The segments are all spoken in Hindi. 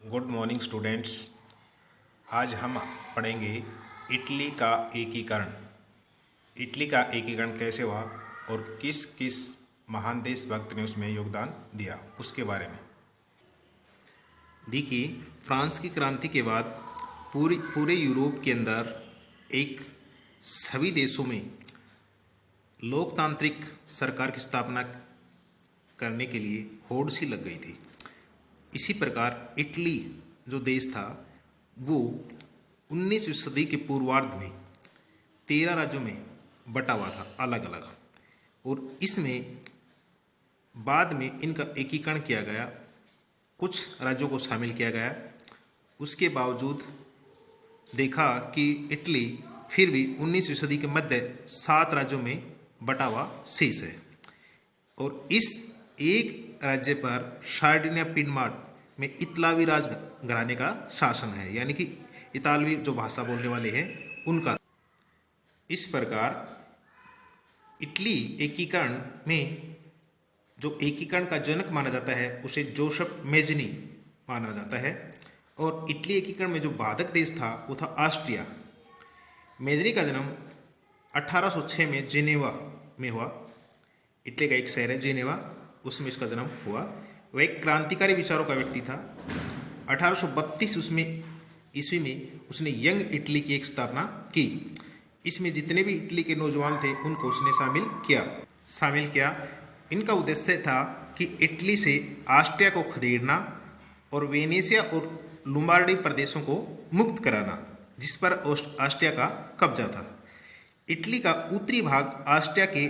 Good morning students. आज हम पढ़ेंगे इटली का एकीकरण। इटली का एकीकरण कैसे हुआ और किस किस महान देशभक्त ने उसमें योगदान दिया उसके बारे में। देखिए, फ्रांस की क्रांति के बाद पूरे यूरोप के अंदर एक सभी देशों में लोकतांत्रिक सरकार की स्थापना करने के लिए होड़ सी लग गई थी। इसी प्रकार इटली जो देश था वो 19वीं सदी के पूर्वार्ध में 13 राज्यों में बटा हुआ था अलग अलग, और इसमें बाद में इनका एकीकरण किया गया, कुछ राज्यों को शामिल किया गया। उसके बावजूद देखा कि इटली फिर भी 19वीं सदी के मध्य 7 राज्यों में बटा हुआ शेष है, और इस एक राज्य पर सार्डिनिया पिडमांट में इतालवी राज घराने का शासन है, यानी कि इतालवी जो भाषा बोलने वाले हैं उनका। इस प्रकार इटली एकीकरण में जो एकीकरण का जनक माना जाता है उसे जोसेफ मेज़नी माना जाता है, और इटली एकीकरण में जो बाधक देश था वो था ऑस्ट्रिया। मेज़नी का जन्म 1806 में जेनेवा में हुआ। इटली का एक शहर है जेनेवा, उसमें इसका जन्म हुआ। वह एक क्रांतिकारी विचारों का व्यक्ति था। 1832 ईस्वी में उसने यंग इटली की एक स्थापना की। इसमें जितने भी इटली के नौजवान थे उनको उसने शामिल किया। इनका उद्देश्य था कि इटली से ऑस्ट्रिया को खदेड़ना और वेनेशिया और लोम्बार्डी प्रदेशों को मुक्त कराना, जिस पर ऑस्ट्रिया का कब्जा था। इटली का उत्तरी भाग ऑस्ट्रिया के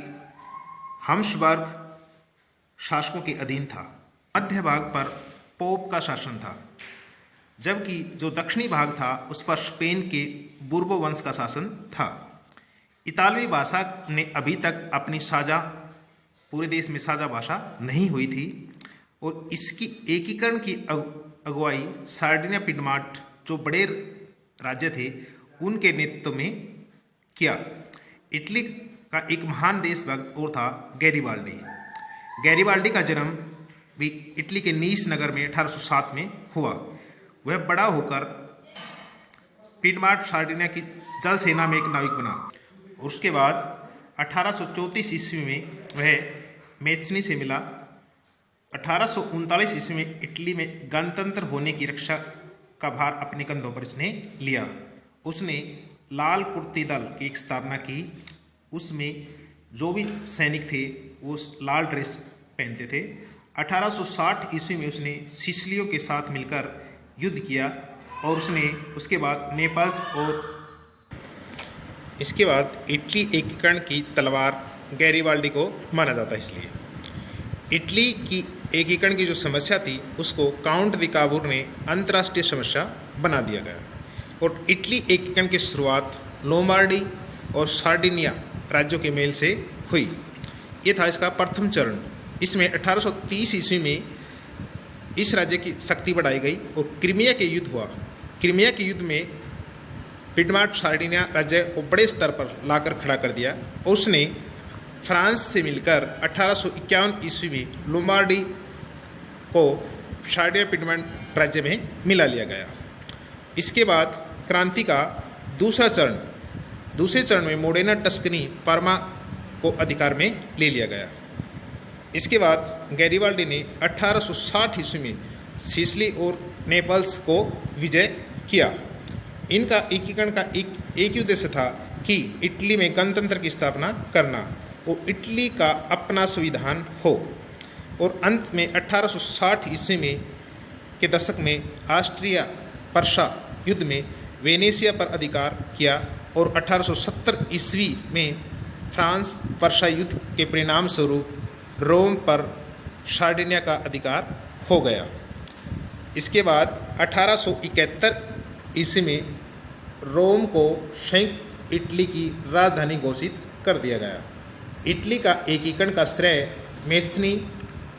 हब्सबर्ग शासकों के अधीन था। मध्य भाग पर पोप का शासन था, जबकि जो दक्षिणी भाग था उस पर स्पेन के बुर्बो वंश का शासन था। इतालवी भाषा ने अभी तक अपनी पूरे देश में साझा भाषा नहीं हुई थी, और इसकी एकीकरण की अगुवाई सार्डिनिया पिडमांट जो बड़े राज्य थे उनके नेतृत्व में किया। इटली का एक महान देशभक्त और था गैरिबाल्डी का जन्म भी इटली के नीस नगर में 1807 में हुआ। वह बड़ा होकर पिडमांट सार्डिनिया की जल सेना में एक नाविक बना। उसके बाद 1834 ईस्वी में वह मेज़नी से मिला। 1839 ईस्वी में इटली में गणतंत्र होने की रक्षा का भार अपने कंधों पर इसने लिया। उसने लाल कुर्ती दल की एक स्थापना की। उसमें जो भी सैनिक थे वो लाल ड्रेस पहनते थे। 1860 ईस्वी में उसने सिसिलियों के साथ मिलकर युद्ध किया, और उसके बाद नेपल्स और इसके बाद इटली एकीकरण की तलवार गैरिबाल्डी को माना जाता है। इसलिए इटली की एकीकरण की जो समस्या थी उसको काउंट दी काबूर ने अंतर्राष्ट्रीय समस्या बना दिया गया, और इटली एकीकरण की शुरुआत लोम्बार्डी और सार्डिनिया राज्यों के मेल से हुई। ये था इसका प्रथम चरण। इसमें 1830 ईस्वी में इस राज्य की शक्ति बढ़ाई गई और क्रीमिया के युद्ध हुआ। क्रीमिया के युद्ध में पिडमांट सार्डिनिया राज्य को बड़े स्तर पर लाकर खड़ा कर दिया, और उसने फ्रांस से मिलकर 1851 ईस्वी में लोम्बार्डी को सार्डिनिया पिडमांट राज्य में मिला लिया गया। इसके बाद क्रांति का दूसरे चरण में मोडेना टस्कनी पार्मा को अधिकार में ले लिया गया। इसके बाद गैरिबाल्डी ने 1860 ईस्वी में सिसिली और नेपल्स को विजय किया। इनका एकीकरण का एक ही उद्देश्य था कि इटली में गणतंत्र की स्थापना करना और इटली का अपना संविधान हो। और अंत में 1860 ईस्वी में के दशक में ऑस्ट्रिया पर्सा युद्ध में वेनेशिया पर अधिकार किया, और 1870 ईस्वी में फ्रांस पर्सा युद्ध के परिणाम स्वरूप रोम पर सार्डिनिया का अधिकार हो गया। इसके बाद 1871 ईस्वी में रोम को संयुक्त इटली की राजधानी घोषित कर दिया गया। इटली का एकीकरण का श्रेय मेज़नी,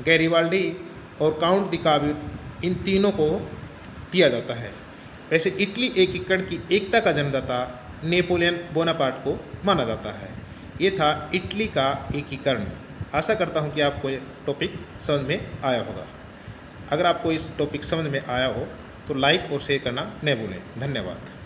गैरिबाल्डी और काउंट दी काबूर इन तीनों को दिया जाता है। वैसे इटली एकीकरण की एकता का जन्मदाता नेपोलियन बोनापार्ट को माना जाता है। ये था इटली का एकीकरण। आशा करता हूँ कि आपको ये टॉपिक समझ में आया होगा। अगर आपको इस टॉपिक समझ में आया हो तो लाइक और शेयर करना न भूलें। धन्यवाद।